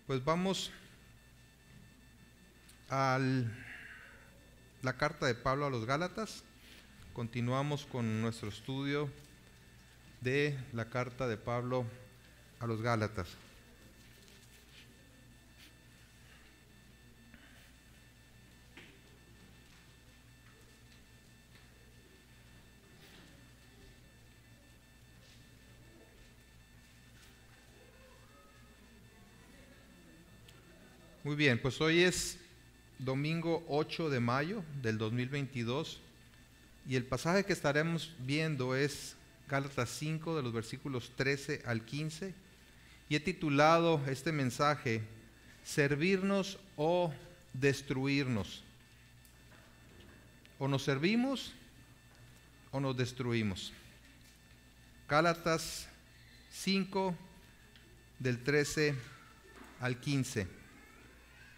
Pues vamos a la carta de Pablo a los Gálatas. Continuamos con nuestro estudio de la carta de Pablo a los Gálatas. Muy bien, pues hoy es domingo 8 de mayo del 2022 y el pasaje que estaremos viendo es Gálatas 5 de los versículos 13 al 15 y he titulado este mensaje Servirnos o destruirnos. O nos servimos o nos destruimos. Gálatas 5 del 13 al 15.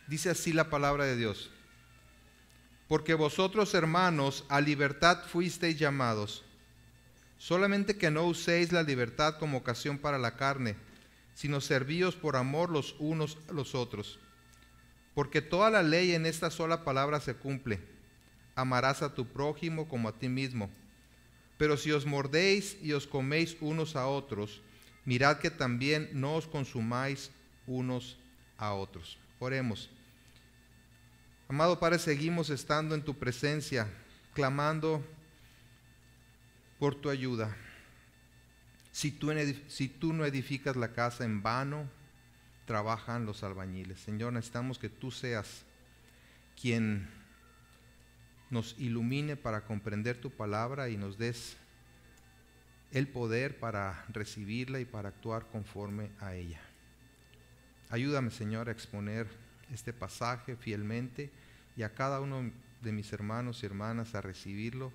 Dice así la palabra de Dios: porque vosotros, hermanos, a libertad fuisteis llamados, solamente que no uséis la libertad como ocasión para la carne, sino servíos por amor los unos a los otros. Porque toda la ley en esta sola palabra se cumple: amarás a tu prójimo como a ti mismo. Pero si os mordéis y os coméis unos a otros, mirad que también no os consumáis unos a otros. Oremos. Amado Padre, seguimos estando en tu presencia, clamando por tu ayuda. Si tú no edificas la casa, en vano trabajan los albañiles. Señor, necesitamos que tú seas quien nos ilumine para comprender tu palabra y nos des el poder para recibirla y para actuar conforme a ella. Ayúdame, Señor, a exponer este pasaje fielmente y a cada uno de mis hermanos y hermanas a recibirlo,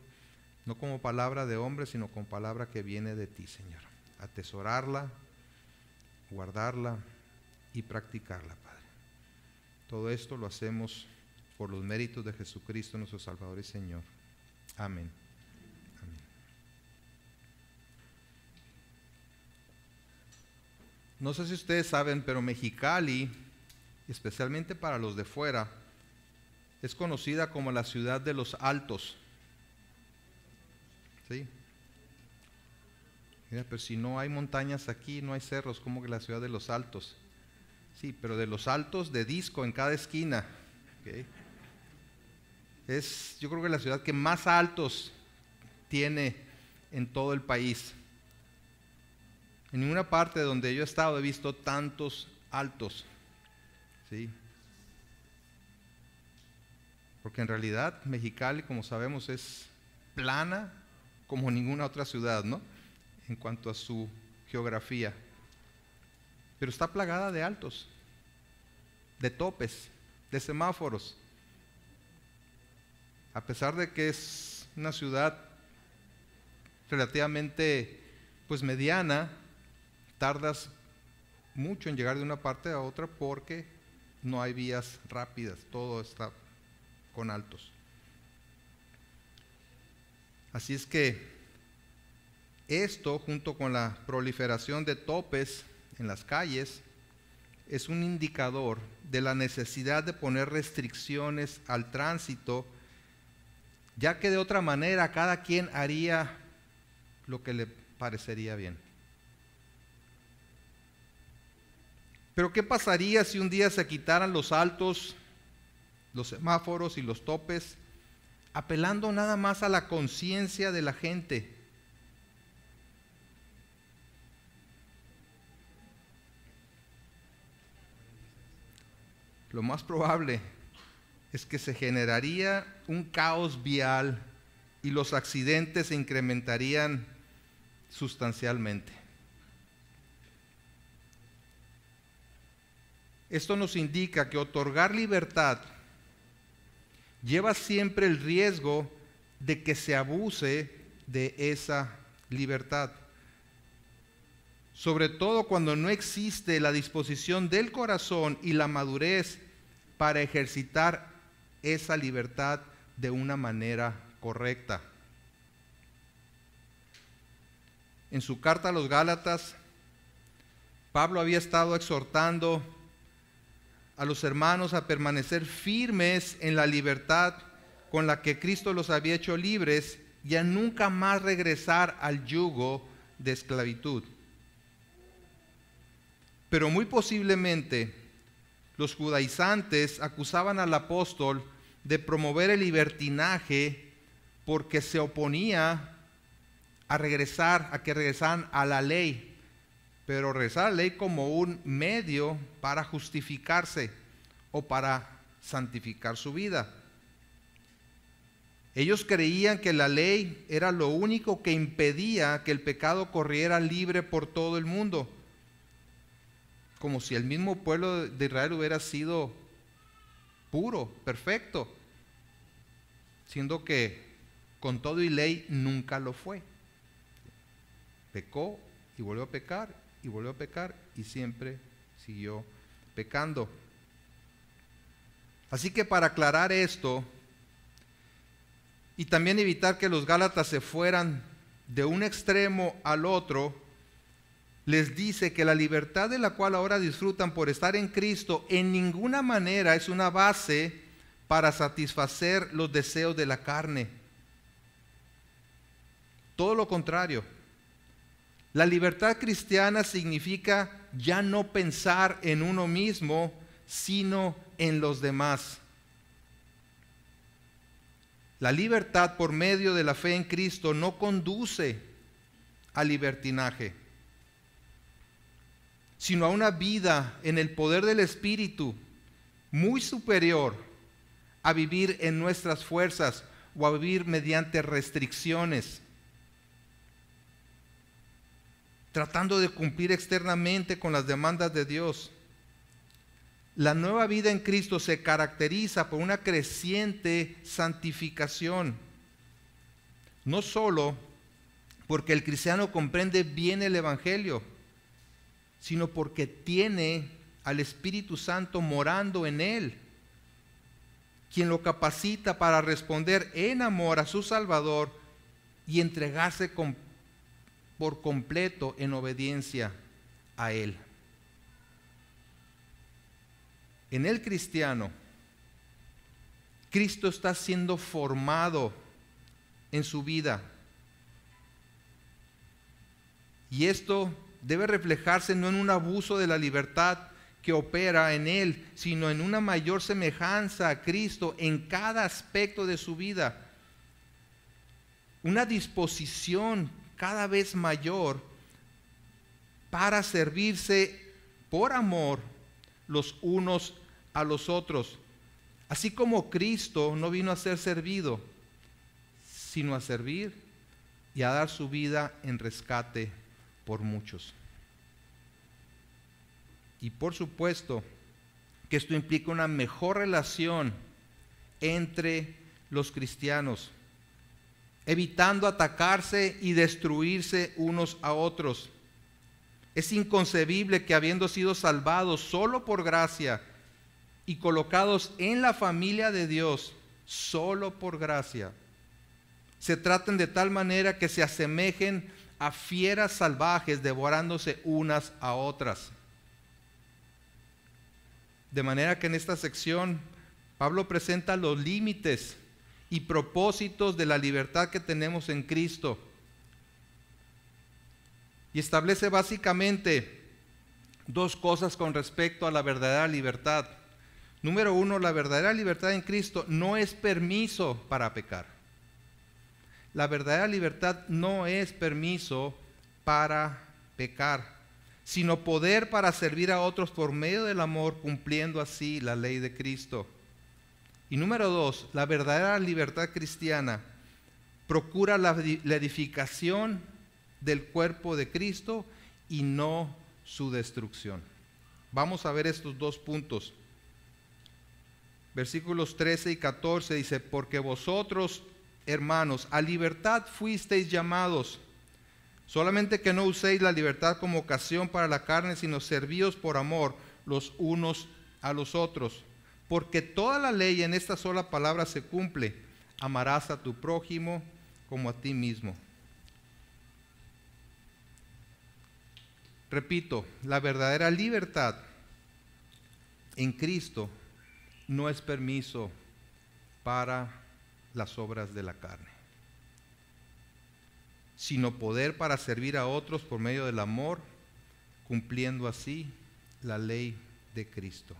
no como palabra de hombre, sino como palabra que viene de ti, Señor. Atesorarla, guardarla y practicarla, Padre. Todo esto lo hacemos por los méritos de Jesucristo, nuestro Salvador y Señor. Amén. Amén. No sé si ustedes saben, pero Mexicali, especialmente para los de fuera, es conocida como la ciudad de los altos. ¿Sí? Mira, pero si no hay montañas aquí, no hay cerros, ¿cómo que la ciudad de los altos? Sí, pero de los altos de disco en cada esquina. ¿Okay? Es, yo creo que la ciudad que más altos tiene en todo el país. En ninguna parte donde yo he estado he visto tantos altos. ¿Sí? Porque en realidad Mexicali, como sabemos, es plana como ninguna otra ciudad, ¿no? En cuanto a su geografía. Pero está plagada de altos, de topes, de semáforos. A pesar de que es una ciudad relativamente pues mediana, tardas mucho en llegar de una parte a otra porque no hay vías rápidas, todo está con altos. Así es que esto, junto con la proliferación de topes en las calles, es un indicador de la necesidad de poner restricciones al tránsito, ya que de otra manera cada quien haría lo que le parecería bien. Pero ¿qué pasaría si un día se quitaran los altos, los semáforos y los topes, apelando nada más a la conciencia de la gente? Lo más probable es que se generaría un caos vial y los accidentes se incrementarían sustancialmente. Esto nos indica que otorgar libertad lleva siempre el riesgo de que se abuse de esa libertad. Sobre todo cuando no existe la disposición del corazón y la madurez para ejercitar esa libertad de una manera correcta. En su carta a los Gálatas, Pablo había estado exhortando a los hermanos a permanecer firmes en la libertad con la que Cristo los había hecho libres y a nunca más regresar al yugo de esclavitud. Pero muy posiblemente los judaizantes acusaban al apóstol de promover el libertinaje porque se oponía a que regresaran a la ley, pero regresar a la ley como un medio para justificarse o para santificar su vida. Ellos creían que la ley era lo único que impedía que el pecado corriera libre por todo el mundo, como si el mismo pueblo de Israel hubiera sido puro, perfecto, siendo que con todo y ley nunca lo fue. Pecó y volvió a pecar y volvió a pecar y siempre siguió pecando. Así que para aclarar esto y también evitar que los gálatas se fueran de un extremo al otro, les dice que la libertad de la cual ahora disfrutan por estar en Cristo en ninguna manera es una base para satisfacer los deseos de la carne. Todo lo contrario. La libertad cristiana significa ya no pensar en uno mismo, sino en los demás. La libertad por medio de la fe en Cristo no conduce al libertinaje, sino a una vida en el poder del Espíritu muy superior a vivir en nuestras fuerzas o a vivir mediante restricciones, tratando de cumplir externamente con las demandas de Dios. La nueva vida en Cristo se caracteriza por una creciente santificación, no solo porque el cristiano comprende bien el Evangelio, sino porque tiene al Espíritu Santo morando en él, quien lo capacita para responder en amor a su Salvador y entregarse por completo en obediencia a él. En el cristiano, Cristo está siendo formado en su vida. Y esto debe reflejarse no en un abuso de la libertad que opera en él, sino en una mayor semejanza a Cristo en cada aspecto de su vida. Una disposición cada vez mayor para servirse por amor los unos a los otros, así como Cristo no vino a ser servido, sino a servir y a dar su vida en rescate por muchos. Y por supuesto que esto implica una mejor relación entre los cristianos, evitando atacarse y destruirse unos a otros. Es inconcebible que habiendo sido salvados solo por gracia y colocados en la familia de Dios solo por gracia, se traten de tal manera que se asemejen a fieras salvajes devorándose unas a otras. De manera que en esta sección Pablo presenta los límites y propósitos de la libertad que tenemos en Cristo y establece básicamente dos cosas con respecto a la verdadera libertad. Número uno, la verdadera libertad en Cristo no es permiso para pecar. La verdadera libertad no es permiso para pecar, sino poder para servir a otros por medio del amor, cumpliendo así la ley de Cristo. Y número dos, la verdadera libertad cristiana procura la edificación del cuerpo de Cristo y no su destrucción. Vamos a ver estos dos puntos. Versículos 13 y 14 dice: porque vosotros, hermanos, a libertad fuisteis llamados, solamente que no uséis la libertad como ocasión para la carne, sino servíos por amor los unos a los otros. Porque toda la ley en esta sola palabra se cumple: amarás a tu prójimo como a ti mismo. Repito, la verdadera libertad en Cristo no es permiso para las obras de la carne, sino poder para servir a otros por medio del amor, cumpliendo así la ley de Cristo.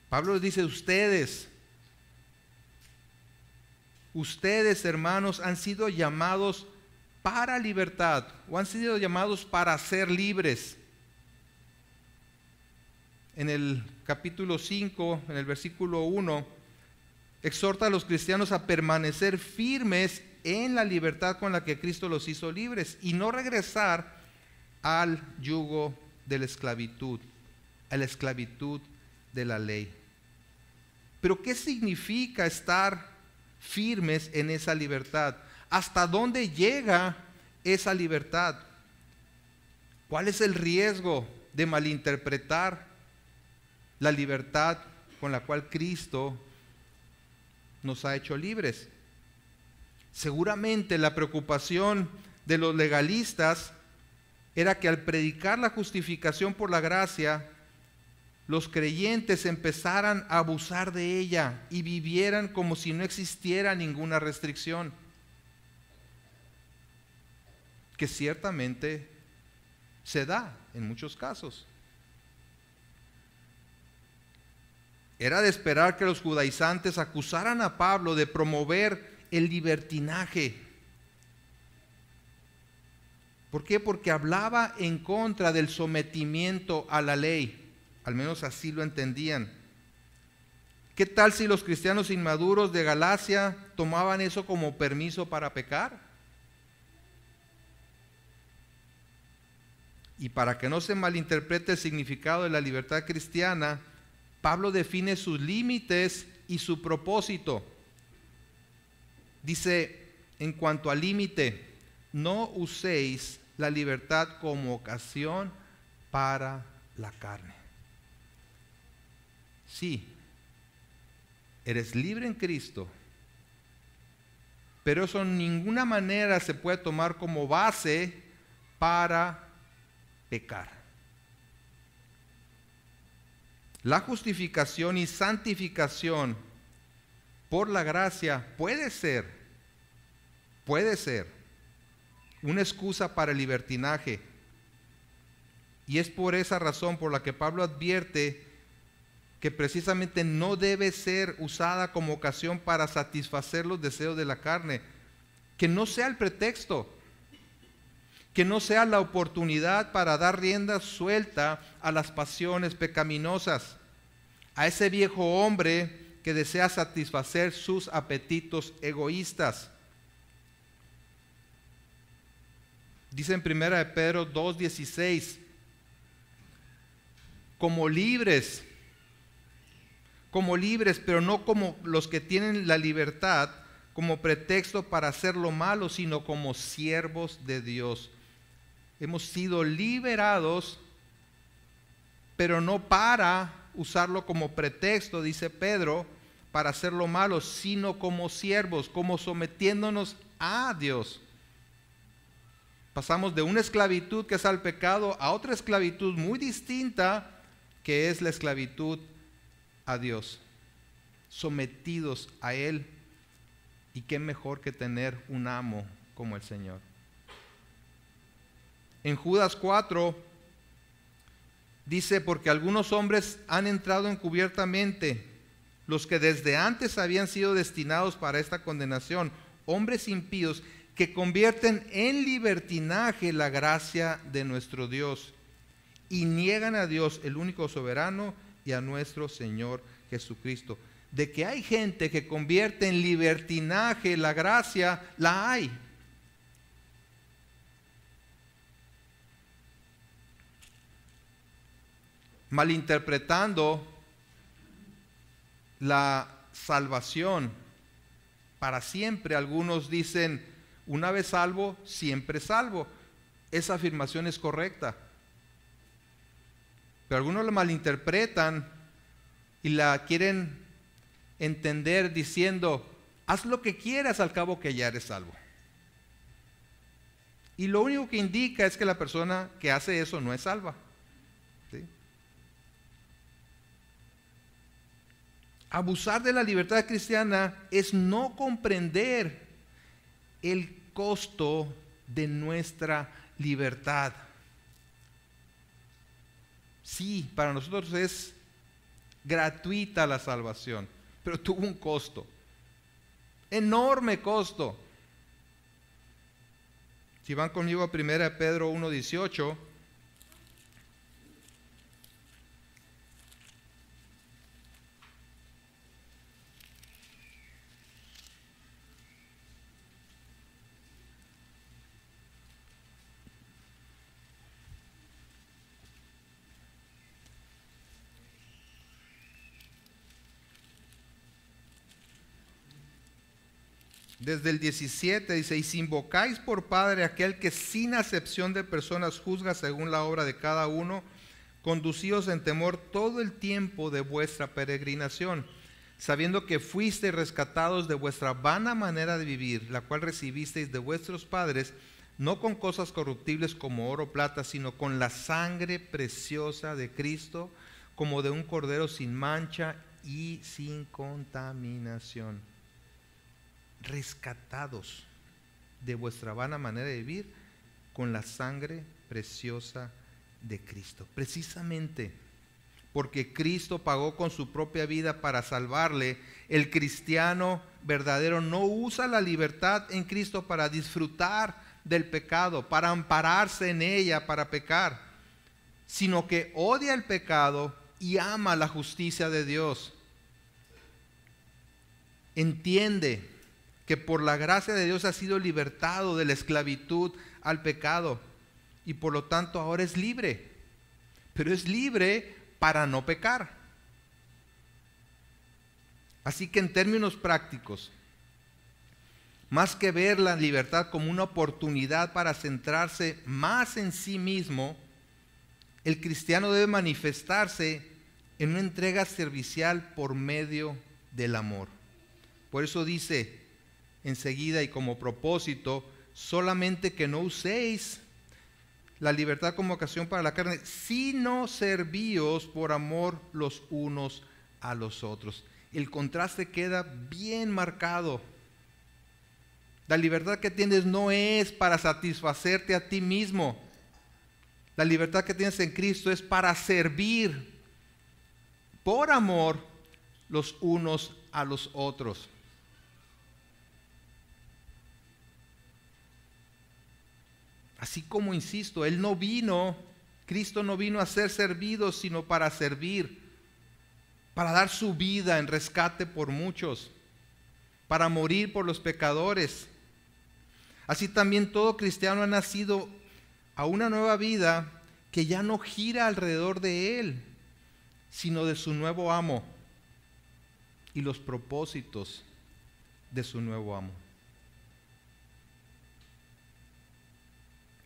Pablo dice: ustedes, hermanos, han sido llamados para libertad, o han sido llamados para ser libres. En el capítulo 5, en el versículo 1, exhorta a los cristianos a permanecer firmes en la libertad con la que Cristo los hizo libres y no regresar al yugo de la esclavitud, a la esclavitud de la ley. Pero ¿qué significa estar firmes en esa libertad? ¿Hasta dónde llega esa libertad? ¿Cuál es el riesgo de malinterpretar la libertad con la cual Cristo nos ha hecho libres? Seguramente la preocupación de los legalistas era que al predicar la justificación por la gracia, los creyentes empezaran a abusar de ella y vivieran como si no existiera ninguna restricción, que ciertamente se da en muchos casos. Era de esperar que los judaizantes acusaran a Pablo de promover el libertinaje. ¿Por qué? Porque hablaba en contra del sometimiento a la ley. Al menos así lo entendían. ¿Qué tal si los cristianos inmaduros de Galacia tomaban eso como permiso para pecar? Y para que no se malinterprete el significado de la libertad cristiana, Pablo define sus límites y su propósito. Dice, en cuanto al límite, no uséis la libertad como ocasión para la carne. Sí, eres libre en Cristo, pero eso en ninguna manera se puede tomar como base para pecar. La justificación y santificación por la gracia puede ser una excusa para el libertinaje. Y es por esa razón por la que Pablo advierte que precisamente no debe ser usada como ocasión para satisfacer los deseos de la carne. Que no sea el pretexto, que no sea la oportunidad para dar rienda suelta a las pasiones pecaminosas, a ese viejo hombre que desea satisfacer sus apetitos egoístas. Dice en 1 de Pedro 2:16, como libres, pero no como los que tienen la libertad como pretexto para hacer lo malo, sino como siervos de Dios. Hemos sido liberados, pero no para usarlo como pretexto, dice Pedro, para hacer lo malo, sino como siervos, como sometiéndonos a Dios. Pasamos de una esclavitud que es al pecado a otra esclavitud muy distinta, que es la esclavitud a Dios, sometidos a Él. Y qué mejor que tener un amo como el Señor. En Judas 4 dice, porque algunos hombres han entrado encubiertamente, los que desde antes habían sido destinados para esta condenación, hombres impíos que convierten en libertinaje la gracia de nuestro Dios y niegan a Dios, el único soberano, y a nuestro Señor Jesucristo. De que hay gente que convierte en libertinaje la gracia, la hay. Malinterpretando la salvación para siempre. Algunos dicen, una vez salvo, siempre salvo. Esa afirmación es correcta. Pero algunos la malinterpretan y la quieren entender diciendo, haz lo que quieras, al cabo que ya eres salvo. Y lo único que indica es que la persona que hace eso no es salva. ¿Sí? Abusar de la libertad cristiana es no comprender el costo de nuestra libertad. Sí, para nosotros es gratuita la salvación, pero tuvo un costo, enorme costo. Si van conmigo a 1 Pedro 1:18, desde el 17 dice: y si invocáis por Padre aquel que sin acepción de personas juzga según la obra de cada uno, conducíos en temor todo el tiempo de vuestra peregrinación, sabiendo que fuisteis rescatados de vuestra vana manera de vivir, la cual recibisteis de vuestros padres, no con cosas corruptibles como oro o plata, sino con la sangre preciosa de Cristo, como de un cordero sin mancha y sin contaminación. Rescatados de vuestra vana manera de vivir con la sangre preciosa de Cristo. Precisamente porque Cristo pagó con su propia vida para salvarle, el cristiano verdadero no usa la libertad en Cristo para disfrutar del pecado, para ampararse en ella, para pecar, sino que odia el pecado y ama la justicia de Dios. Entiende que por la gracia de Dios ha sido libertado de la esclavitud al pecado y por lo tanto ahora es libre, pero es libre para no pecar. Así que en términos prácticos, más que ver la libertad como una oportunidad para centrarse más en sí mismo, el cristiano debe manifestarse en una entrega servicial por medio del amor. Por eso dice enseguida y como propósito, solamente que no uséis la libertad como ocasión para la carne, sino servíos por amor los unos a los otros. El contraste queda bien marcado. La libertad que tienes no es para satisfacerte a ti mismo. La libertad que tienes en Cristo es para servir por amor los unos a los otros. Así como, insisto, Cristo no vino a ser servido, sino para servir, para dar su vida en rescate por muchos, para morir por los pecadores. Así también todo cristiano ha nacido a una nueva vida que ya no gira alrededor de él, sino de su nuevo amo y los propósitos de su nuevo amo.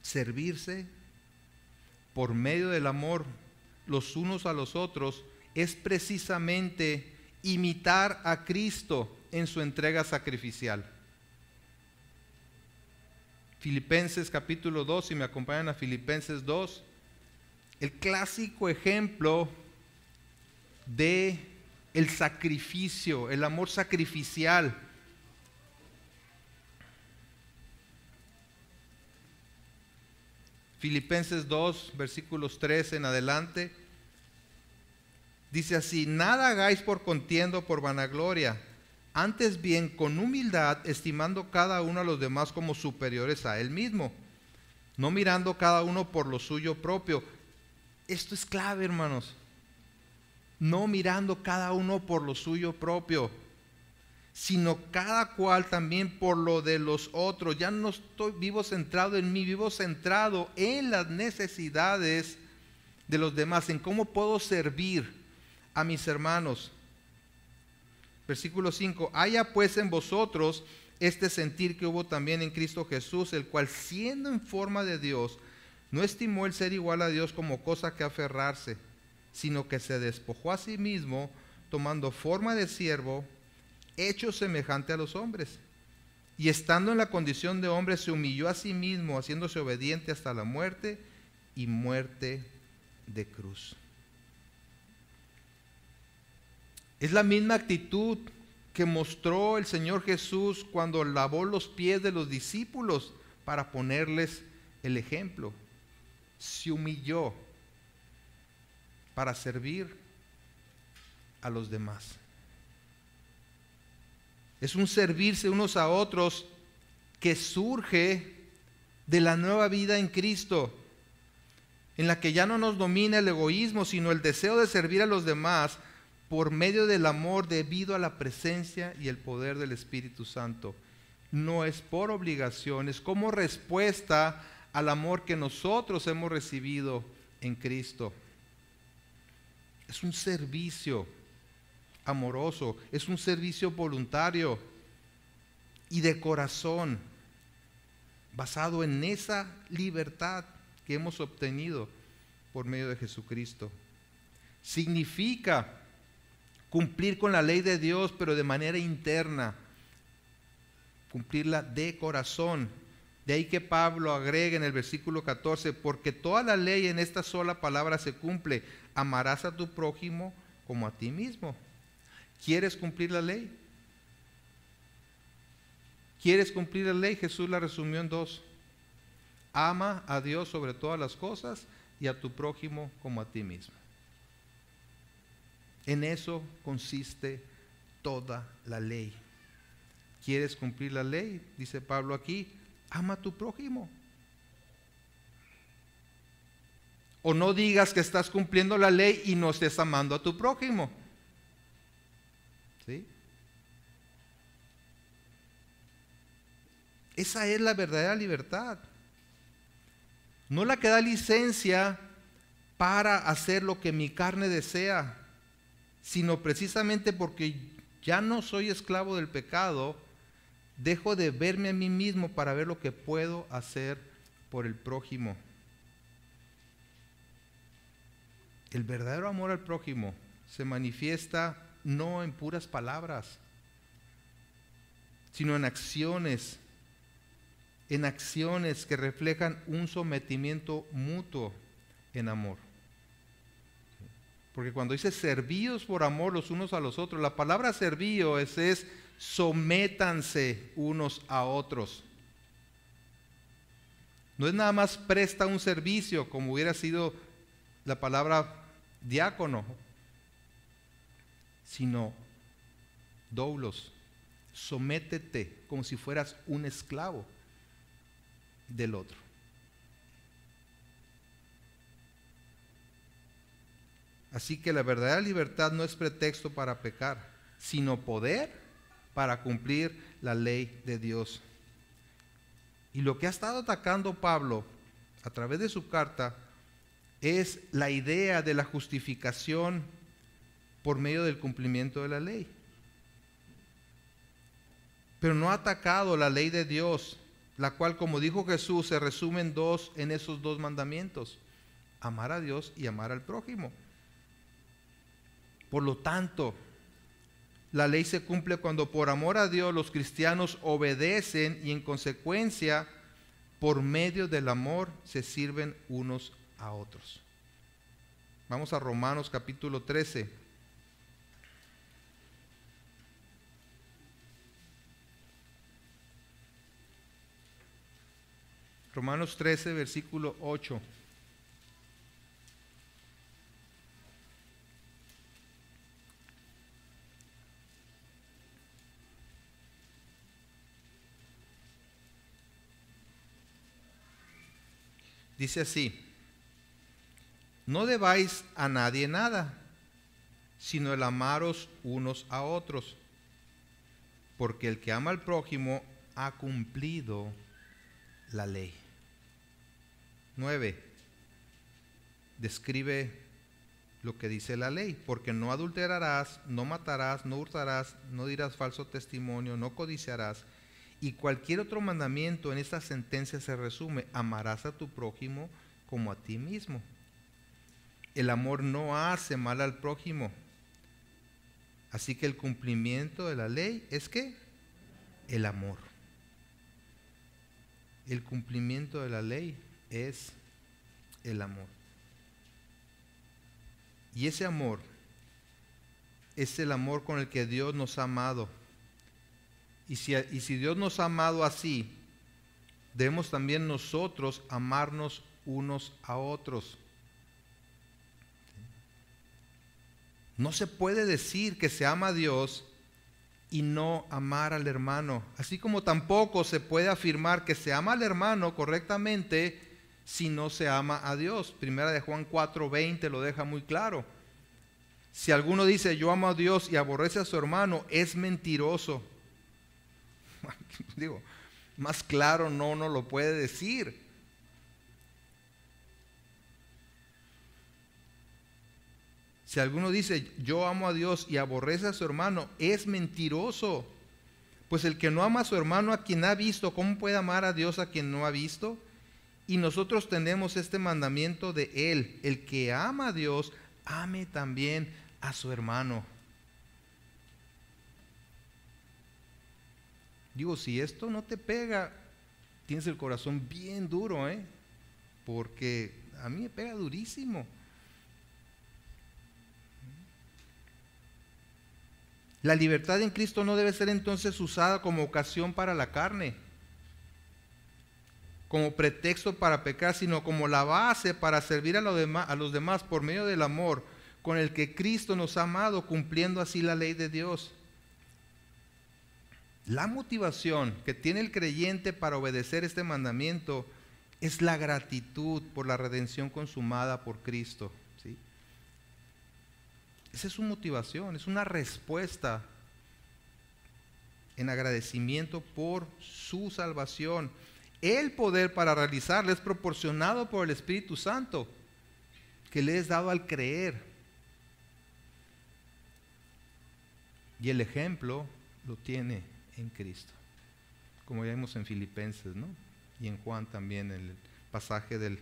Servirse por medio del amor los unos a los otros es precisamente imitar a Cristo en su entrega sacrificial. Filipenses capítulo 2, si me acompañan a Filipenses 2, el clásico ejemplo de el sacrificio, el amor sacrificial. Filipenses 2, versículos 3 en adelante, dice así: nada hagáis por contienda o por vanagloria, antes bien con humildad, estimando cada uno a los demás como superiores a él mismo, no mirando cada uno por lo suyo propio. Esto es clave, hermanos. No mirando cada uno por lo suyo propio, sino cada cual también por lo de los otros. Ya no vivo centrado en mí, vivo centrado en las necesidades de los demás, en cómo puedo servir a mis hermanos. Versículo 5: haya pues en vosotros este sentir que hubo también en Cristo Jesús, el cual siendo en forma de Dios, no estimó el ser igual a Dios como cosa que aferrarse, sino que se despojó a sí mismo, tomando forma de siervo, hecho semejante a los hombres, y estando en la condición de hombre se humilló a sí mismo, haciéndose obediente hasta la muerte y muerte de cruz. Es la misma actitud que mostró el Señor Jesús cuando lavó los pies de los discípulos para ponerles el ejemplo. Se humilló para servir a los demás. Es un servirse unos a otros que surge de la nueva vida en Cristo, en la que ya no nos domina el egoísmo, sino el deseo de servir a los demás por medio del amor debido a la presencia y el poder del Espíritu Santo. No es por obligación, es como respuesta al amor que nosotros hemos recibido en Cristo. Es un servicio amoroso, es un servicio voluntario y de corazón, basado en esa libertad que hemos obtenido por medio de Jesucristo. Significa cumplir con la ley de Dios, pero de manera interna, cumplirla de corazón. De ahí que Pablo agrega en el versículo 14, porque toda la ley en esta sola palabra se cumple: amarás a tu prójimo como a ti mismo. ¿Quieres cumplir la ley? ¿Quieres cumplir la ley? Jesús la resumió en dos: ama a Dios sobre todas las cosas y a tu prójimo como a ti mismo. En eso consiste toda la ley. ¿Quieres cumplir la ley? Dice Pablo aquí: ama a tu prójimo. O no digas que estás cumpliendo la ley y no estés amando a tu prójimo. ¿Sí? Esa es la verdadera libertad. No la que da licencia para hacer lo que mi carne desea, sino precisamente porque ya no soy esclavo del pecado, dejo de verme a mí mismo para ver lo que puedo hacer por el prójimo. El verdadero amor al prójimo se manifiesta no en puras palabras, sino en acciones que reflejan un sometimiento mutuo en amor. Porque cuando dice servíos por amor los unos a los otros, la palabra servíos es sométanse unos a otros. No es nada más presta un servicio, como hubiera sido la palabra diácono, sino doulos, sométete como si fueras un esclavo del otro. Así que la verdadera libertad no es pretexto para pecar, sino poder para cumplir la ley de Dios. Y lo que ha estado atacando Pablo a través de su carta es la idea de la justificación por medio del cumplimiento de la ley. Pero no ha atacado la ley de Dios, la cual, como dijo Jesús, se resume en esos dos mandamientos: amar a Dios y amar al prójimo. Por lo tanto, la ley se cumple cuando por amor a Dios los cristianos obedecen y en consecuencia, por medio del amor, se sirven unos a otros. Vamos a Romanos capítulo 13. Romanos 13, versículo 8. Dice así: no debáis a nadie nada, sino el amaros unos a otros, porque el que ama al prójimo ha cumplido la ley. 9. Describe lo que dice la ley: porque no adulterarás, no matarás, no hurtarás, no dirás falso testimonio, no codiciarás. Y cualquier otro mandamiento en esta sentencia se resume: amarás a tu prójimo como a ti mismo. El amor no hace mal al prójimo. Así que el cumplimiento de la ley es ¿qué? El amor. El cumplimiento de la ley es el amor. Y ese amor es el amor con el que Dios nos ha amado. Y si Dios nos ha amado así, debemos también nosotros amarnos unos a otros. No se puede decir que se ama a Dios y no amar al hermano. Así como tampoco se puede afirmar que se ama al hermano correctamente si no se ama a Dios. Primera de Juan 4:20 lo deja muy claro. Si alguno dice yo amo a Dios y aborrece a su hermano, es mentiroso. Digo, más claro no lo puede decir. Si alguno dice yo amo a Dios y aborrece a su hermano, es mentiroso. Pues el que no ama a su hermano a quien ha visto, ¿cómo puede amar a Dios a quien no ha visto? Y nosotros tenemos este mandamiento de Él: el que ama a Dios, ame también a su hermano. Digo, si esto no te pega, tienes el corazón bien duro, porque a mí me pega durísimo. La libertad en Cristo no debe ser entonces usada como ocasión para la carne, como pretexto para pecar, sino como la base para servir a los demás por medio del amor con el que Cristo nos ha amado, cumpliendo así la ley de Dios. La motivación que tiene el creyente para obedecer este mandamiento es la gratitud por la redención consumada por Cristo, ¿sí? Esa es su motivación, es una respuesta en agradecimiento por su salvación. El poder para realizarla es proporcionado por el Espíritu Santo, que le es dado al creer. Y el ejemplo lo tiene en Cristo, como ya vimos en Filipenses, ¿no? Y en Juan también, en el pasaje del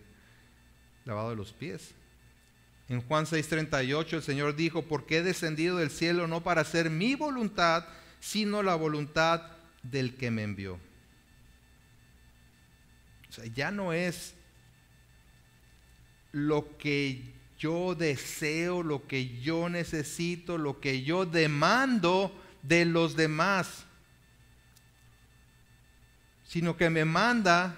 lavado de los pies. En Juan 6:38 el Señor dijo: porque he descendido del cielo no para hacer mi voluntad, sino la voluntad del que me envió. O sea, ya no es lo que yo deseo, lo que yo necesito, lo que yo demando de los demás, sino que me manda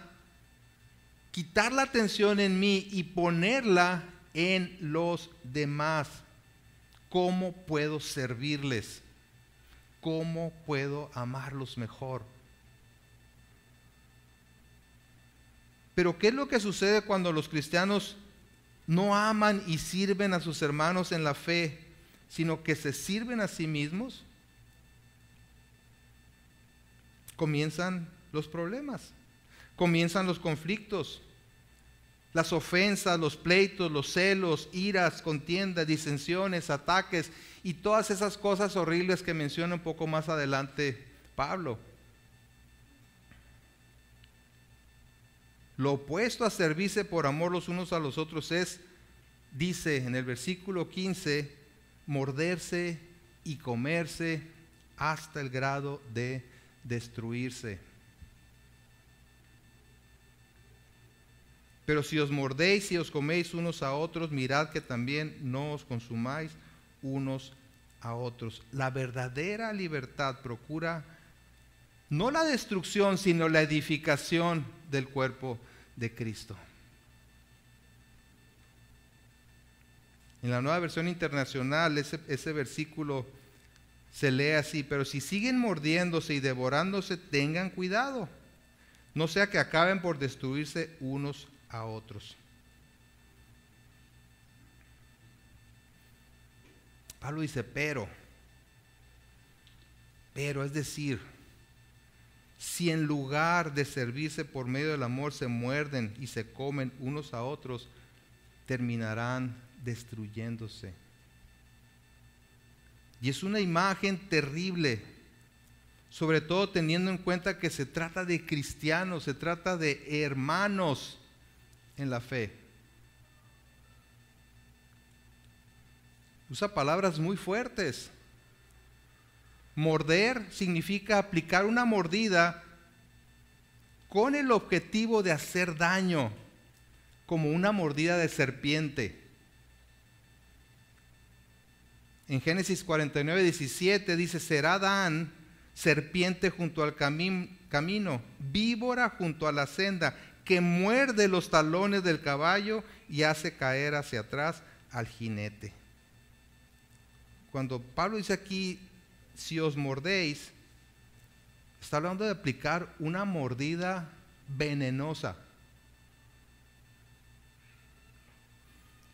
quitar la atención en mí y ponerla en los demás. ¿Cómo puedo servirles? ¿Cómo puedo amarlos mejor? Pero ¿qué es lo que sucede cuando los cristianos no aman y sirven a sus hermanos en la fe, sino que se sirven a sí mismos? Comienzan los problemas, comienzan los conflictos, las ofensas, los pleitos, los celos, iras, contiendas, disensiones, ataques y todas esas cosas horribles que menciona un poco más adelante Pablo. Lo opuesto a servirse por amor los unos a los otros es, dice en el versículo 15, morderse y comerse hasta el grado de destruirse. Pero si os mordéis y os coméis unos a otros, mirad que también no os consumáis unos a otros. La verdadera libertad procura no la destrucción, sino la edificación del cuerpo de Cristo. En la Nueva Versión Internacional ese versículo se lee así: pero si siguen mordiéndose y devorándose, tengan cuidado, no sea que acaben por destruirse unos a otros. Pablo dice pero es decir, si en lugar de servirse por medio del amor se muerden y se comen unos a otros, terminarán destruyéndose. Y es una imagen terrible, sobre todo teniendo en cuenta que se trata de cristianos, se trata de hermanos en la fe. Usa palabras muy fuertes. Morder significa aplicar una mordida con el objetivo de hacer daño, como una mordida de serpiente. En Génesis 49:17 dice, será Adán serpiente junto al camino, víbora junto a la senda, que muerde los talones del caballo y hace caer hacia atrás al jinete. Cuando Pablo dice aquí, si os mordéis, está hablando de aplicar una mordida venenosa.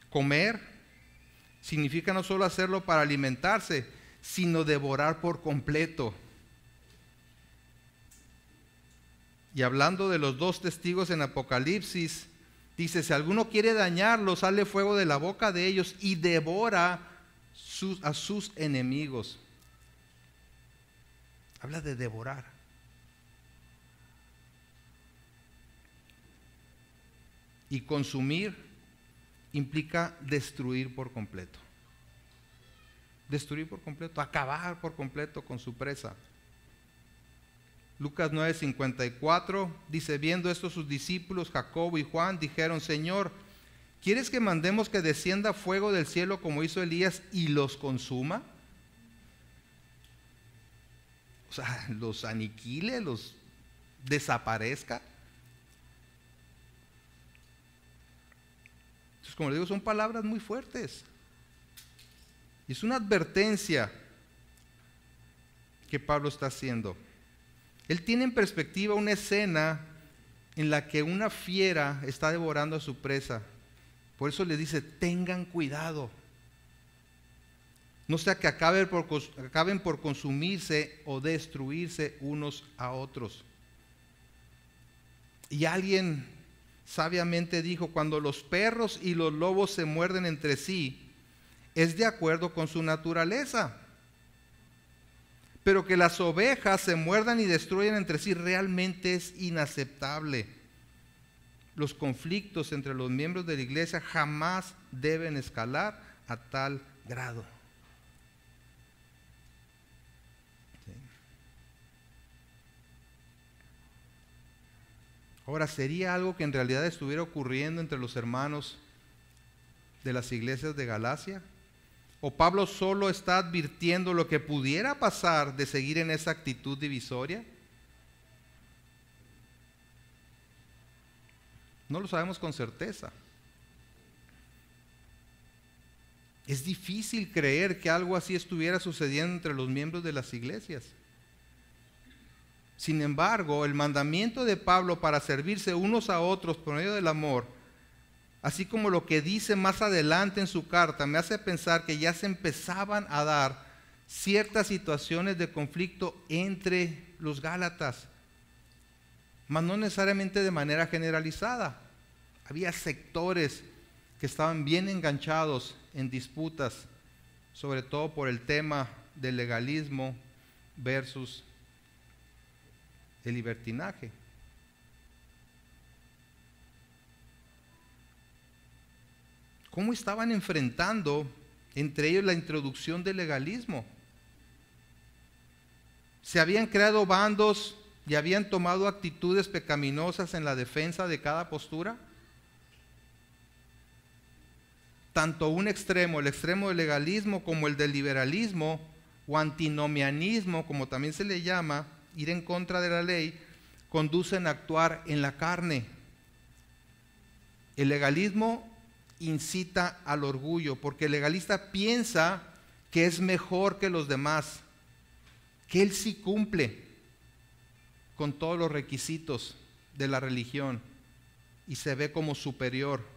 Comer significa no solo hacerlo para alimentarse, sino devorar por completo. Y hablando de los 2 testigos en Apocalipsis, dice, si alguno quiere dañarlos, sale fuego de la boca de ellos y devora a sus enemigos. Habla de devorar. Y consumir implica destruir por completo. Destruir por completo, acabar por completo con su presa. Lucas 9:54 dice, viendo esto sus discípulos Jacobo y Juan dijeron, Señor, ¿quieres que mandemos que descienda fuego del cielo como hizo Elías y los consuma? O sea, los aniquile, los desaparezca. Entonces, como les digo, son palabras muy fuertes. Y es una advertencia que Pablo está haciendo. Él tiene en perspectiva una escena en la que una fiera está devorando a su presa. Por eso le dice, tengan cuidado. No sea que acaben por consumirse o destruirse unos a otros. Y alguien sabiamente dijo, cuando los perros y los lobos se muerden entre sí, es de acuerdo con su naturaleza. Pero que las ovejas se muerdan y destruyan entre sí realmente es inaceptable. Los conflictos entre los miembros de la iglesia jamás deben escalar a tal grado. ¿Sí? Ahora, ¿sería algo que en realidad estuviera ocurriendo entre los hermanos de las iglesias de Galacia? ¿O Pablo solo está advirtiendo lo que pudiera pasar de seguir en esa actitud divisoria? No lo sabemos con certeza. Es difícil creer que algo así estuviera sucediendo entre los miembros de las iglesias. Sin embargo, el mandamiento de Pablo para servirse unos a otros por medio del amor, así como lo que dice más adelante en su carta, me hace pensar que ya se empezaban a dar ciertas situaciones de conflicto entre los gálatas, mas no necesariamente de manera generalizada. Había sectores que estaban bien enganchados en disputas, sobre todo por el tema del legalismo versus el libertinaje. ¿Cómo estaban enfrentando entre ellos la introducción del legalismo? Se habían creado bandos y habían tomado actitudes pecaminosas en la defensa de cada postura. Tanto un extremo, el extremo del legalismo, como el del liberalismo o antinomianismo, como también se le llama, ir en contra de la ley, conducen a actuar en la carne. El legalismo incita al orgullo, porque el legalista piensa que es mejor que los demás, que él sí cumple con todos los requisitos de la religión y se ve como superior.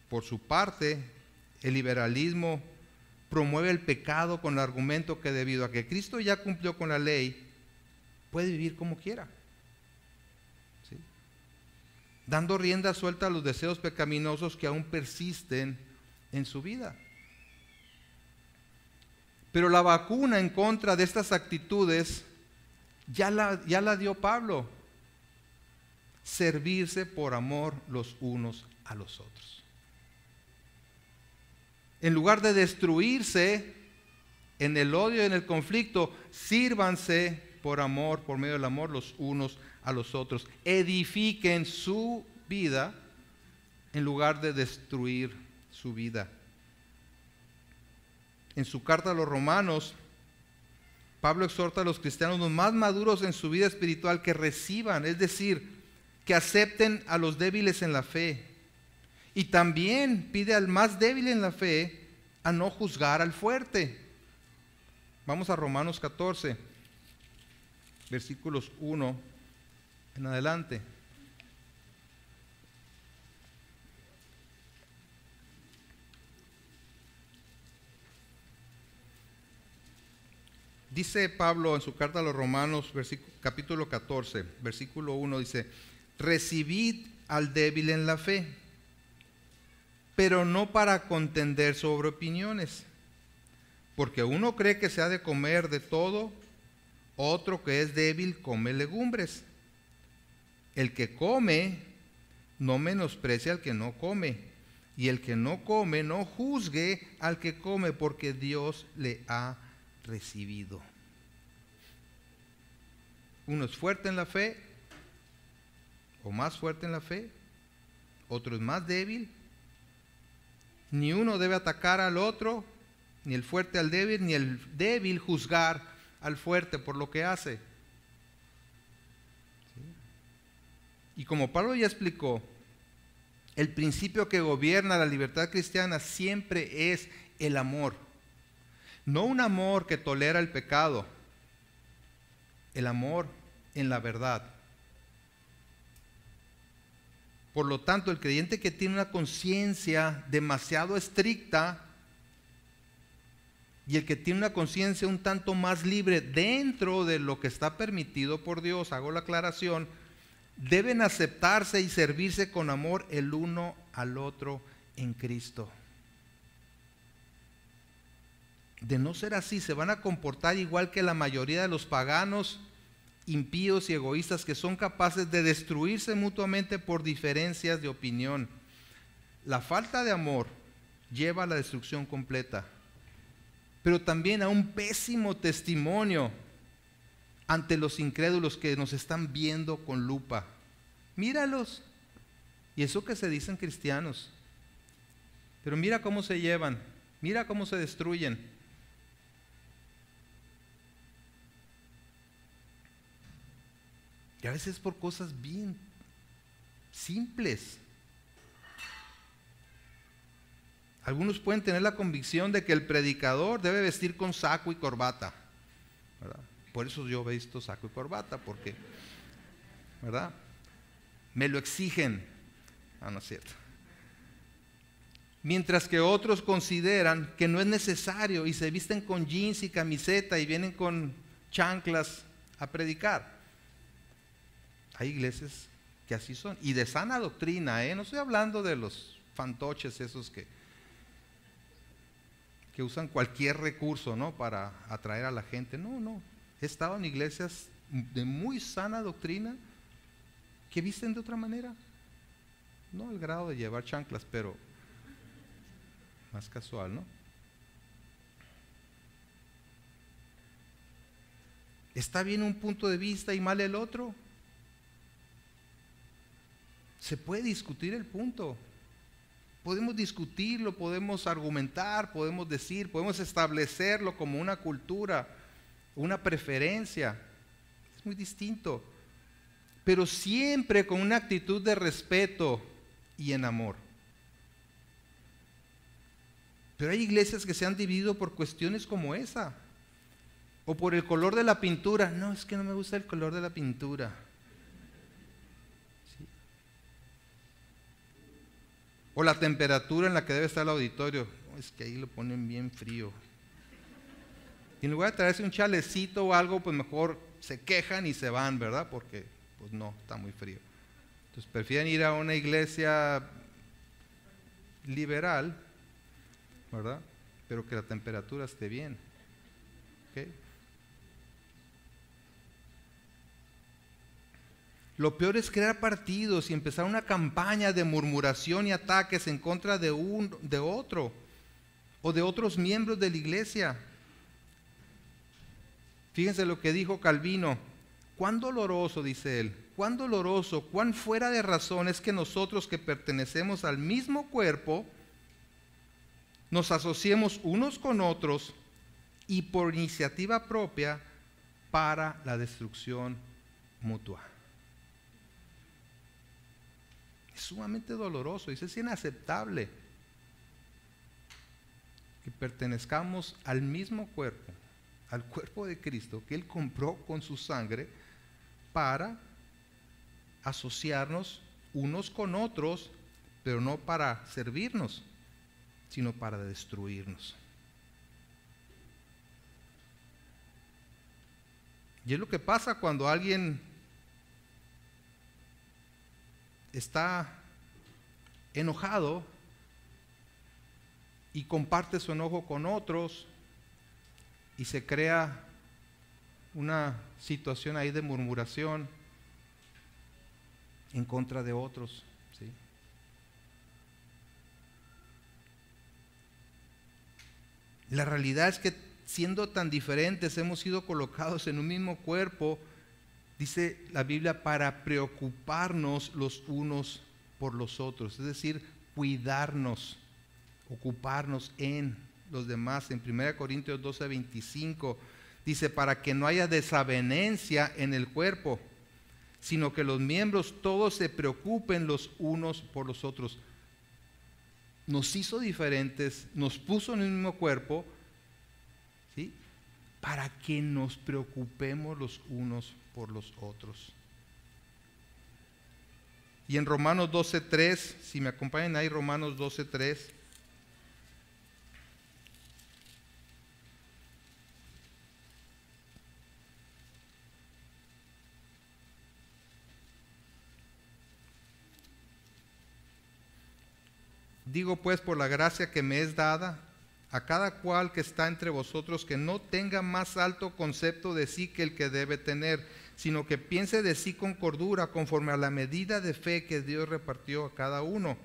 Por su parte, el liberalismo promueve el pecado con el argumento que debido a que Cristo ya cumplió con la ley, puede vivir como quiera, ¿sí? Dando rienda suelta a los deseos pecaminosos que aún persisten en su vida. Pero la vacuna en contra de estas actitudes ya la dio Pablo: servirse por amor los unos a los otros. En lugar de destruirse en el odio y en el conflicto, sírvanse por amor, por medio del amor, los unos a los otros. Edifiquen su vida en lugar de destruir su vida. en su carta a los Romanos, Pablo exhorta a los cristianos los más maduros en su vida espiritual que reciban, es decir, que acepten a los débiles en la fe. Y también pide al más débil en la fe a no juzgar al fuerte. Vamos a Romanos 14, versículos 1 en adelante. Dice Pablo en su carta a los Romanos, capítulo 14, versículo 1, dice: recibid al débil en la fe, pero no para contender sobre opiniones, porque uno cree que se ha de comer de todo, otro que es débil come legumbres. El que come no menosprecia al que no come, y el que no come no juzgue al que come, porque Dios le ha recibido. Uno es fuerte en la fe, o más fuerte en la fe, otro es más débil. Ni uno debe atacar al otro, ni el fuerte al débil, ni el débil juzgar al fuerte por lo que hace. ¿Sí? Y como Pablo ya explicó, el principio que gobierna la libertad cristiana siempre es el amor. No un amor que tolera el pecado, el amor en la verdad. Por lo tanto, el creyente que tiene una conciencia demasiado estricta y el que tiene una conciencia un tanto más libre dentro de lo que está permitido por Dios, hago la aclaración, deben aceptarse y servirse con amor el uno al otro en Cristo. De no ser así, se van a comportar igual que la mayoría de los paganos, impíos y egoístas, que son capaces de destruirse mutuamente por diferencias de opinión. La falta de amor lleva a la destrucción completa, pero también a un pésimo testimonio ante los incrédulos que nos están viendo con lupa. Míralos, y eso que se dicen cristianos, pero mira cómo se llevan, mira cómo se destruyen. Y a veces por cosas bien simples. Algunos pueden tener la convicción de que el predicador debe vestir con saco y corbata, ¿verdad? Por eso yo visto saco y corbata, porque, ¿verdad? Me lo exigen. No es cierto. Mientras que otros consideran que no es necesario y se visten con jeans y camiseta y vienen con chanclas a predicar. Hay iglesias que así son, y de sana doctrina, no estoy hablando de los fantoches esos que usan cualquier recurso, ¿no?, para atraer a la gente. No, he estado en iglesias de muy sana doctrina que visten de otra manera, no al grado de llevar chanclas, pero más casual, ¿no? ¿Está bien un punto de vista y mal el otro? Se puede discutir el punto. Podemos discutirlo, podemos argumentar, podemos decir, podemos establecerlo como una cultura, una preferencia. Es muy distinto. Pero siempre con una actitud de respeto y en amor. Pero hay iglesias que se han dividido por cuestiones como esa. O por el color de la pintura. No, es que no me gusta el color de la pintura. ¿Sí? O la temperatura en la que debe estar el auditorio. No, es que ahí lo ponen bien frío. Y en lugar de traerse un chalecito o algo, pues mejor se quejan y se van, ¿verdad? Porque pues no, está muy frío. Entonces prefieren ir a una iglesia liberal, ¿verdad? Pero que la temperatura esté bien. ¿Okay? Lo peor es crear partidos y empezar una campaña de murmuración y ataques en contra de otro o de otros miembros de la iglesia. Fíjense lo que dijo Calvino. Cuán doloroso, dice él, cuán doloroso, cuán fuera de razón es que nosotros que pertenecemos al mismo cuerpo nos asociemos unos con otros y por iniciativa propia para la destrucción mutua. Es sumamente doloroso, y es inaceptable que pertenezcamos al mismo cuerpo, al cuerpo de Cristo, que Él compró con su sangre, para asociarnos unos con otros, pero no para servirnos, sino para destruirnos. Y es lo que pasa cuando alguien está enojado y comparte su enojo con otros y se crea una situación ahí de murmuración en contra de otros, ¿sí? La realidad es que siendo tan diferentes hemos sido colocados en un mismo cuerpo, dice la Biblia, para preocuparnos los unos por los otros, es decir, cuidarnos, ocuparnos en los demás. En 1 Corintios 12:25 dice, para que no haya desavenencia en el cuerpo, sino que los miembros todos se preocupen los unos por los otros. Nos hizo diferentes, nos puso en el mismo cuerpo, ¿sí?, para que nos preocupemos los unos por los otros. Y en Romanos 12:3, si me acompañan ahí, Romanos 12:3. Digo pues, por la gracia que me es dada, a cada cual que está entre vosotros, que no tenga más alto concepto de sí que el que debe tener, sino que piense de sí con cordura, conforme a la medida de fe que Dios repartió a cada uno.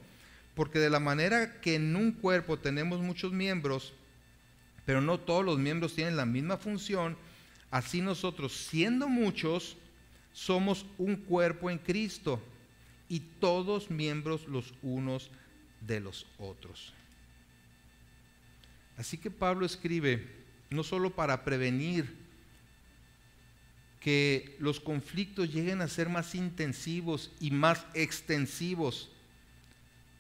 Porque de la manera que en un cuerpo tenemos muchos miembros, pero no todos los miembros tienen la misma función, así nosotros, siendo muchos, somos un cuerpo en Cristo, y todos miembros los unos de los otros. Así que Pablo escribe no solo para prevenir que los conflictos lleguen a ser más intensivos y más extensivos,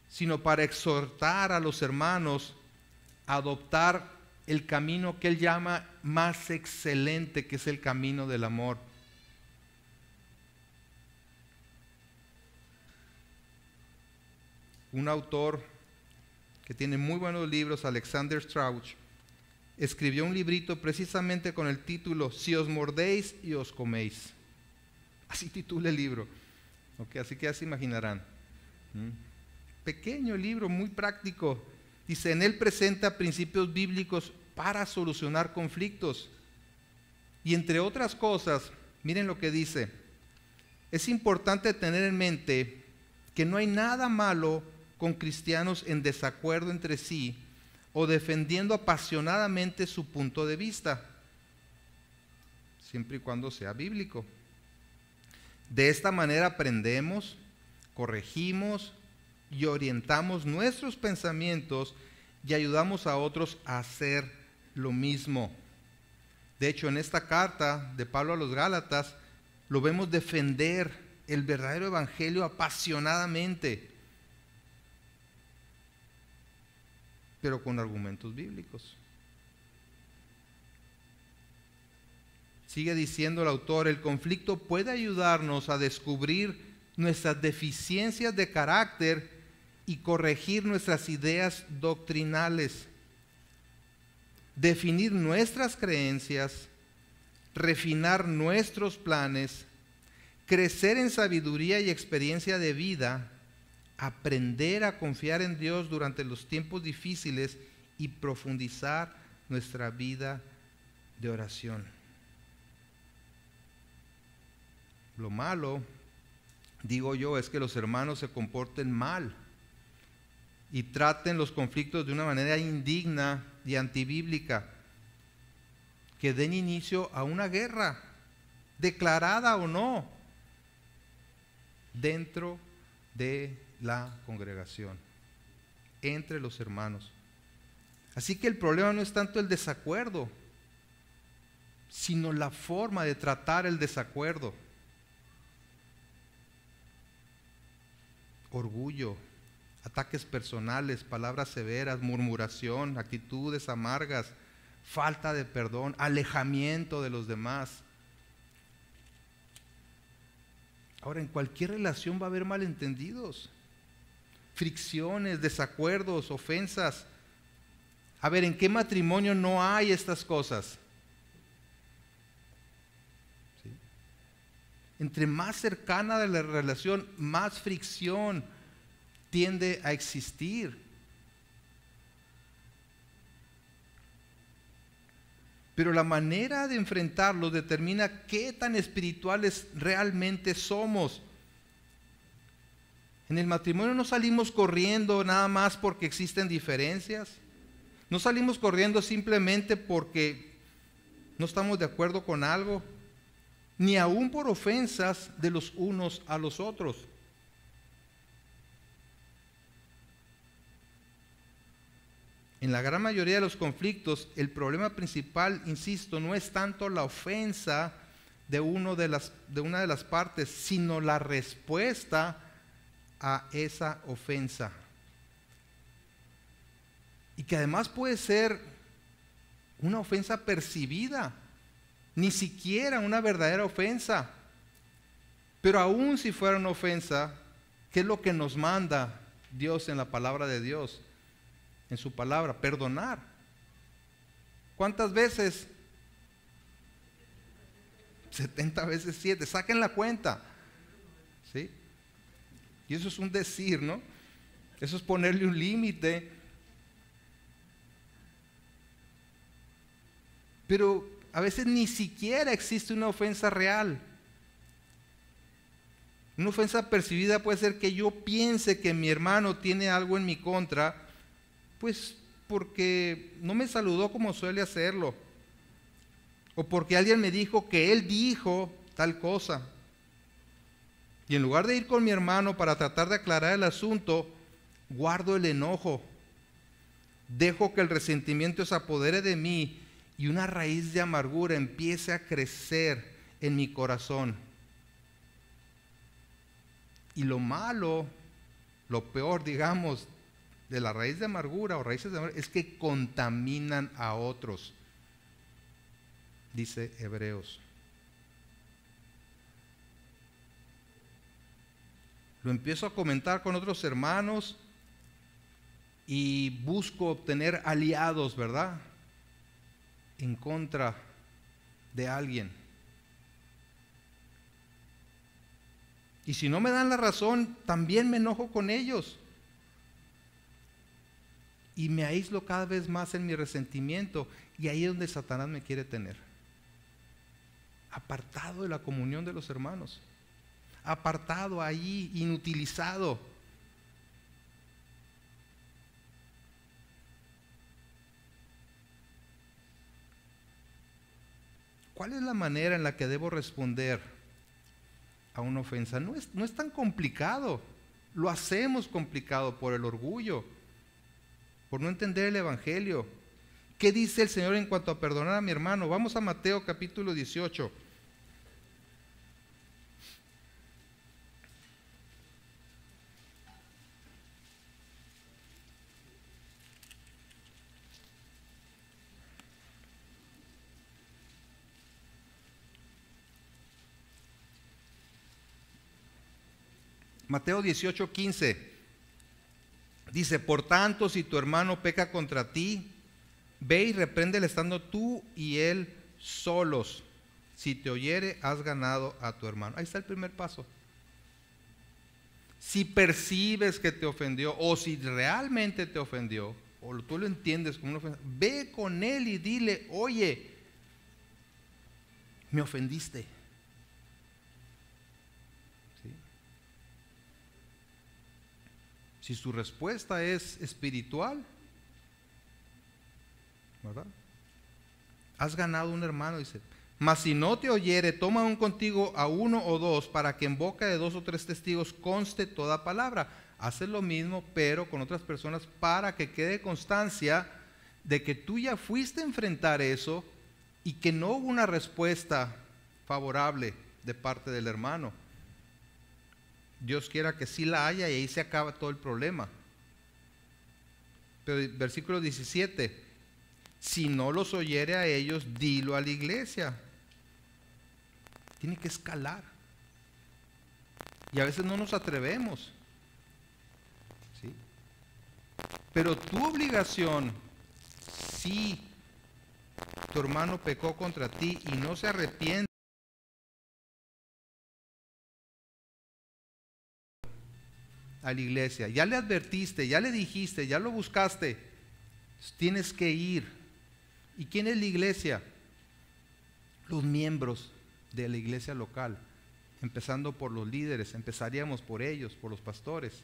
sino para exhortar a los hermanos a adoptar el camino que él llama más excelente, que es el camino del amor. Un autor que tiene muy buenos libros, Alexander Strauch, escribió un librito precisamente con el título Si os mordéis y os coméis. Así titula el libro. Okay, así que ya se imaginarán. Pequeño libro, muy práctico. Dice, en él presenta principios bíblicos para solucionar conflictos. Y entre otras cosas, miren lo que dice. Es importante tener en mente que no hay nada malo con cristianos en desacuerdo entre sí o defendiendo apasionadamente su punto de vista, siempre y cuando sea bíblico. De esta manera aprendemos, corregimos y orientamos nuestros pensamientos y ayudamos a otros a hacer lo mismo. De hecho, en esta carta de Pablo a los Gálatas lo vemos defender el verdadero evangelio apasionadamente, pero con argumentos bíblicos. Sigue diciendo el autor, el conflicto puede ayudarnos a descubrir nuestras deficiencias de carácter y corregir nuestras ideas doctrinales, definir nuestras creencias, refinar nuestros planes, crecer en sabiduría y experiencia de vida, aprender a confiar en Dios durante los tiempos difíciles y profundizar nuestra vida de oración. Lo malo, digo yo, es que los hermanos se comporten mal y traten los conflictos de una manera indigna y antibíblica, que den inicio a una guerra, declarada o no, dentro de la congregación, entre los hermanos. Así que el problema no es tanto el desacuerdo, sino la forma de tratar el desacuerdo. Orgullo, ataques personales, palabras severas, murmuración, actitudes amargas, falta de perdón, alejamiento de los demás. Ahora, en cualquier relación va a haber malentendidos, fricciones, desacuerdos, ofensas. A ver, ¿en qué matrimonio no hay estas cosas? ¿Sí? Entre más cercana de la relación, más fricción tiende a existir. Pero la manera de enfrentarlo determina qué tan espirituales realmente somos. En el matrimonio no salimos corriendo nada más porque existen diferencias. No salimos corriendo simplemente porque no estamos de acuerdo con algo, ni aún por ofensas de los unos a los otros. En la gran mayoría de los conflictos, el problema principal, insisto, no es tanto la ofensa de una de las partes, sino la respuesta a esa ofensa. Y que además puede ser una ofensa percibida, ni siquiera una verdadera ofensa. Pero aún si fuera una ofensa, ¿qué es lo que nos manda Dios en la palabra de Dios? En su palabra, perdonar. ¿Cuántas veces? 70 veces 7, saquen la cuenta. ¿Sí? Y eso es un decir, ¿no? Eso es ponerle un límite. Pero a veces ni siquiera existe una ofensa real. Una ofensa percibida puede ser que yo piense que mi hermano tiene algo en mi contra, pues porque no me saludó como suele hacerlo, o porque alguien me dijo que él dijo tal cosa. Y en lugar de ir con mi hermano para tratar de aclarar el asunto, guardo el enojo, dejo que el resentimiento se apodere de mí y una raíz de amargura empiece a crecer en mi corazón. Y lo malo, lo peor, digamos, de la raíz de amargura o raíces de amargura es que contaminan a otros, dice Hebreos. Lo empiezo a comentar con otros hermanos y busco obtener aliados, ¿verdad?, en contra de alguien. Y si no me dan la razón, también me enojo con ellos. Y me aíslo cada vez más en mi resentimiento. Y ahí es donde Satanás me quiere tener. Apartado de la comunión de los hermanos. Apartado ahí, inutilizado. ¿Cuál es la manera en la que debo responder a una ofensa? No es tan complicado. Lo hacemos complicado por el orgullo, por no entender el Evangelio. ¿Qué dice el Señor en cuanto a perdonar a mi hermano? Vamos a Mateo capítulo 18. Mateo 18:15 dice: por tanto, si tu hermano peca contra ti, ve y repréndele estando tú y él solos. Si te oyere, has ganado a tu hermano. Ahí está el primer paso. Si percibes que te ofendió, o si realmente te ofendió, o tú lo entiendes como una ofensa, ve con él y dile: oye, me ofendiste. Si su respuesta es espiritual, ¿verdad?, has ganado un hermano, dice. Mas si no te oyere, toma aún contigo a uno o dos, para que en boca de 2 o 3 testigos conste toda palabra. Hace lo mismo, pero con otras personas, para que quede constancia de que tú ya fuiste a enfrentar eso y que no hubo una respuesta favorable de parte del hermano. Dios quiera que sí la haya y ahí se acaba todo el problema. Pero versículo 17, si no los oyere a ellos, dilo a la iglesia. Tiene que escalar. Y a veces no nos atrevemos. ¿Sí? Pero tu obligación, si tu hermano pecó contra ti y no se arrepiente, a la iglesia, ya le advertiste, ya le dijiste, ya lo buscaste, tienes que ir. ¿Y quién es la iglesia? Los miembros de la iglesia local, empezando por los líderes. Empezaríamos por ellos, por los pastores,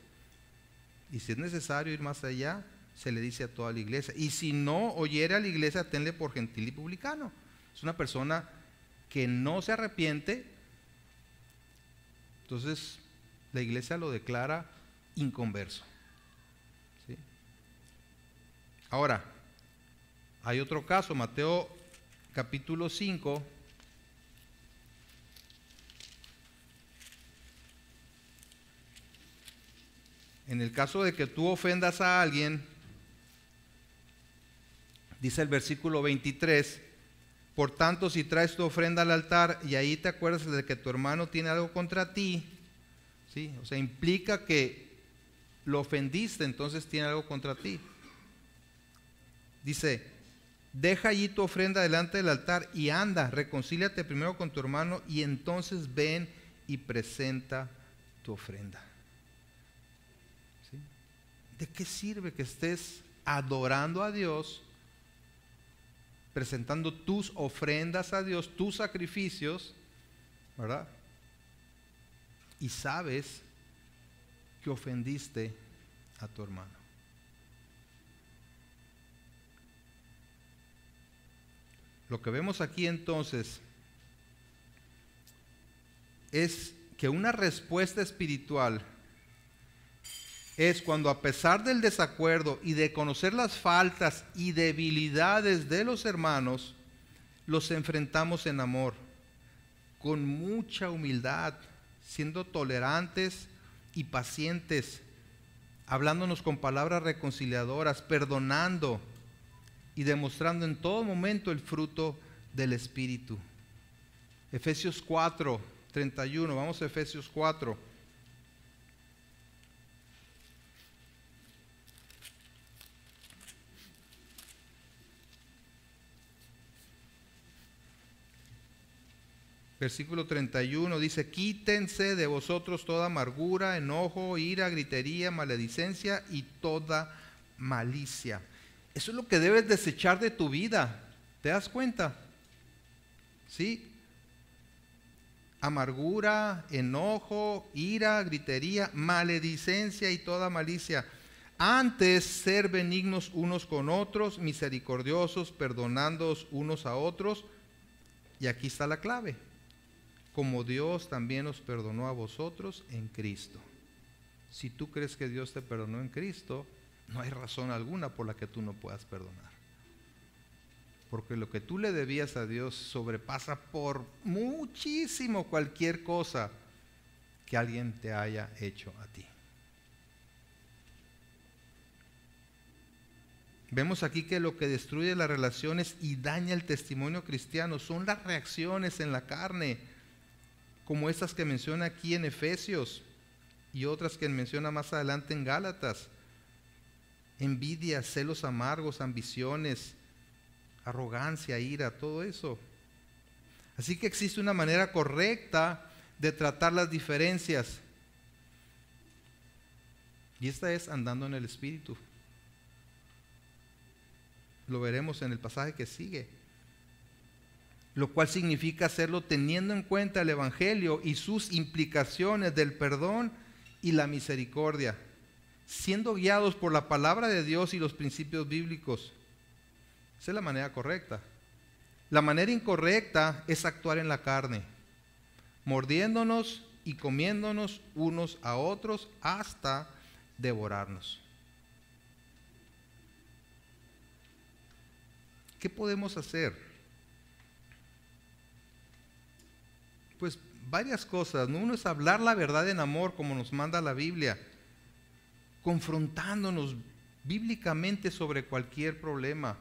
y si es necesario ir más allá, se le dice a toda la iglesia. Y si no oyere a la iglesia, tenle por gentil y publicano. Es una persona que no se arrepiente, entonces la iglesia lo declara inconverso. ¿Sí? Ahora, hay otro caso, Mateo capítulo 5. En el caso de que tú ofendas a alguien, dice el versículo 23, por tanto, si traes tu ofrenda al altar y ahí te acuerdas de que tu hermano tiene algo contra ti, ¿sí? O sea, implica que lo ofendiste, entonces tiene algo contra ti. Dice, deja allí tu ofrenda delante del altar y anda, reconcíliate primero con tu hermano y entonces ven y presenta tu ofrenda. ¿Sí? ¿De qué sirve que estés adorando a Dios, presentando tus ofrendas a Dios, tus sacrificios, ¿verdad? Y sabes que ofendiste a tu hermano? Lo que vemos aquí entonces es que una respuesta espiritual es cuando, a pesar del desacuerdo y de conocer las faltas y debilidades de los hermanos, los enfrentamos en amor, con mucha humildad, siendo tolerantes y pacientes, hablándonos con palabras reconciliadoras, perdonando y demostrando en todo momento el fruto del Espíritu. Efesios 4, 31, vamos a Efesios 4. Versículo 31 dice, quítense de vosotros toda amargura, enojo, ira, gritería, maledicencia y toda malicia. Eso es lo que debes desechar de tu vida. ¿Te das cuenta? ¿Sí? Amargura, enojo, ira, gritería, maledicencia y toda malicia. Antes, ser benignos unos con otros, misericordiosos, perdonándoos unos a otros. Y aquí está la clave. Como Dios también os perdonó a vosotros en Cristo. Si tú crees que Dios te perdonó en Cristo, no hay razón alguna por la que tú no puedas perdonar. Porque lo que tú le debías a Dios sobrepasa por muchísimo cualquier cosa que alguien te haya hecho a ti. Vemos aquí que lo que destruye las relaciones y daña el testimonio cristiano son las reacciones en la carne, como estas que menciona aquí en Efesios y otras que menciona más adelante en Gálatas. Envidia, celos amargos, ambiciones, arrogancia, ira, todo eso. Así que existe una manera correcta de tratar las diferencias. Y esta es andando en el Espíritu. Lo veremos en el pasaje que sigue. Lo cual significa hacerlo teniendo en cuenta el Evangelio y sus implicaciones del perdón y la misericordia, siendo guiados por la palabra de Dios y los principios bíblicos. Esa es la manera correcta. La manera incorrecta es actuar en la carne, mordiéndonos y comiéndonos unos a otros hasta devorarnos. ¿qué podemos hacer? Pues varias cosas, ¿no? Uno es hablar la verdad en amor, como nos manda la Biblia, confrontándonos bíblicamente sobre cualquier problema.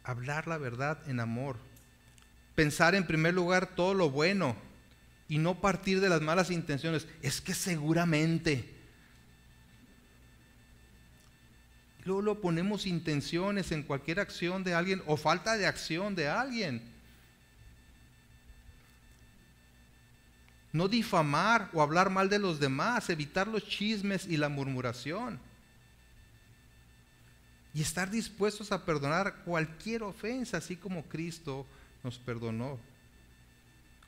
Hablar la verdad en amor. Pensar en primer lugar todo lo bueno y no partir de las malas intenciones. Es que seguramente. Luego ponemos intenciones en cualquier acción de alguien o falta de acción de alguien. No difamar o hablar mal de los demás, evitar los chismes y la murmuración. Y estar dispuestos a perdonar cualquier ofensa, así como Cristo nos perdonó.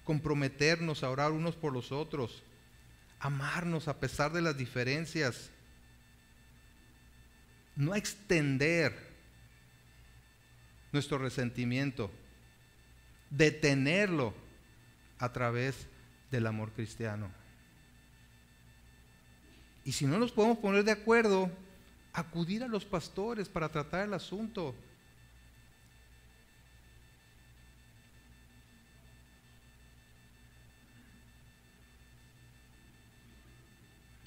Comprometernos a orar unos por los otros. Amarnos a pesar de las diferencias. No extender nuestro resentimiento. Detenerlo a través del amor cristiano. Y si no nos podemos poner de acuerdo, acudir a los pastores para tratar el asunto.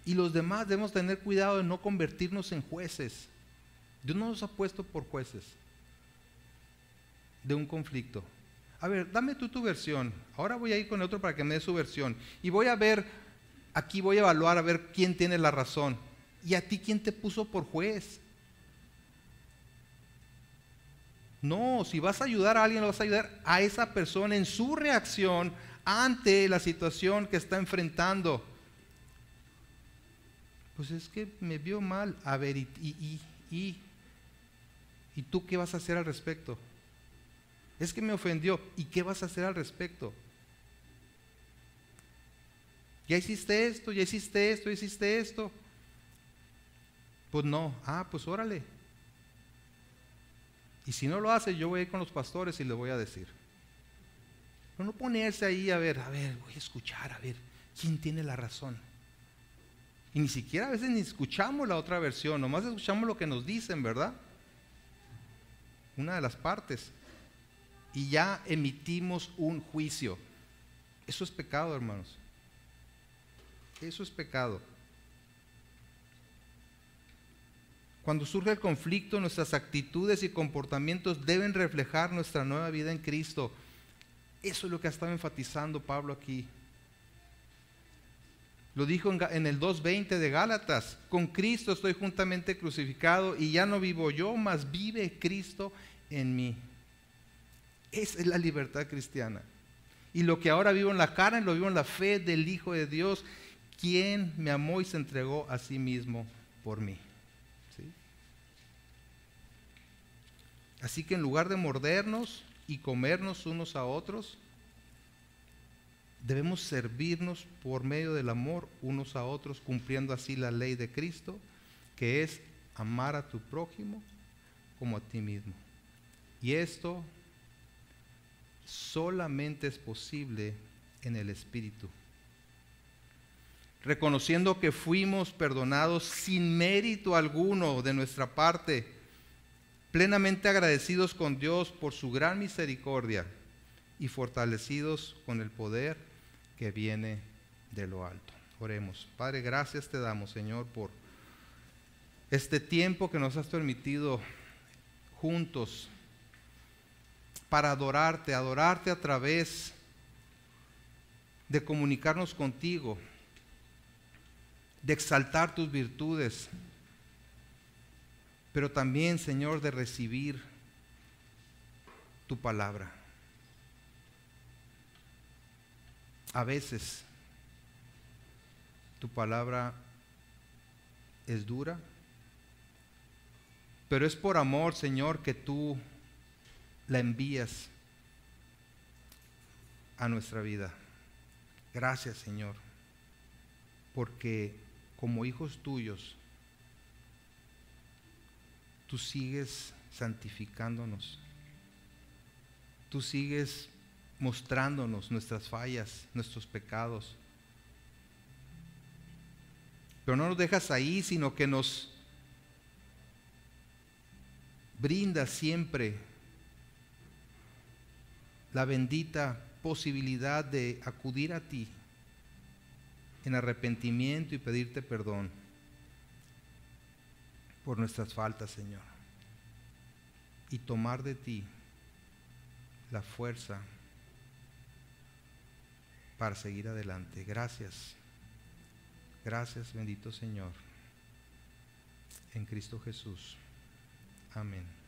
Y los demás debemos tener cuidado de no convertirnos en jueces. Dios no nos ha puesto por jueces de un conflicto. A ver, dame tú tu versión. Ahora voy a ir con otro para que me dé su versión. Y voy a ver, aquí voy a evaluar a ver quién tiene la razón. ¿Y a ti quién te puso por juez? No, si vas a ayudar a alguien, lo vas a ayudar a esa persona en su reacción ante la situación que está enfrentando. Pues es que me vio mal. A ver, ¿y tú qué vas a hacer al respecto? Es que me ofendió. ¿Y qué vas a hacer al respecto? Ya hiciste esto, ya hiciste esto, ya hiciste esto. Pues no. Pues órale. Y si no lo hace, yo voy a ir con los pastores y les voy a decir. Pero no ponerse ahí a ver, voy a escuchar, a ver, ¿quién tiene la razón? Y ni siquiera a veces ni escuchamos la otra versión, nomás escuchamos lo que nos dicen, ¿verdad? Una de las partes. Y ya emitimos un juicio. Eso es pecado, hermanos. Eso es pecado. Cuando surge el conflicto, nuestras actitudes y comportamientos deben reflejar nuestra nueva vida en Cristo. Eso es lo que ha estado enfatizando Pablo aquí. Lo dijo en el 2:20 de Gálatas: con Cristo estoy juntamente crucificado y ya no vivo yo, mas vive Cristo en mí. Esa es la libertad cristiana. Y lo que ahora vivo en la carne, lo vivo en la fe del Hijo de Dios, quien me amó y se entregó a sí mismo por mí. ¿Sí? Así que en lugar de mordernos y comernos unos a otros, debemos servirnos por medio del amor unos a otros, cumpliendo así la ley de Cristo, que es amar a tu prójimo como a ti mismo. Y esto solamente es posible en el Espíritu. Reconociendo que fuimos perdonados sin mérito alguno de nuestra parte, plenamente agradecidos con Dios por su gran misericordia y fortalecidos con el poder que viene de lo alto. Oremos. Padre, gracias te damos, Señor, por este tiempo que nos has permitido juntos para adorarte a través de comunicarnos contigo, de exaltar tus virtudes, pero también, Señor, de recibir tu palabra. A veces tu palabra es dura, pero es por amor, Señor, que tú la envías a nuestra vida. Gracias, Señor, porque como hijos tuyos, tú sigues santificándonos. Tú sigues mostrándonos nuestras fallas, nuestros pecados. Pero no nos dejas ahí, sino que nos brindas siempre la bendita posibilidad de acudir a ti en arrepentimiento y pedirte perdón por nuestras faltas, Señor, y tomar de ti la fuerza para seguir adelante. Gracias, gracias, bendito Señor, en Cristo Jesús. Amén.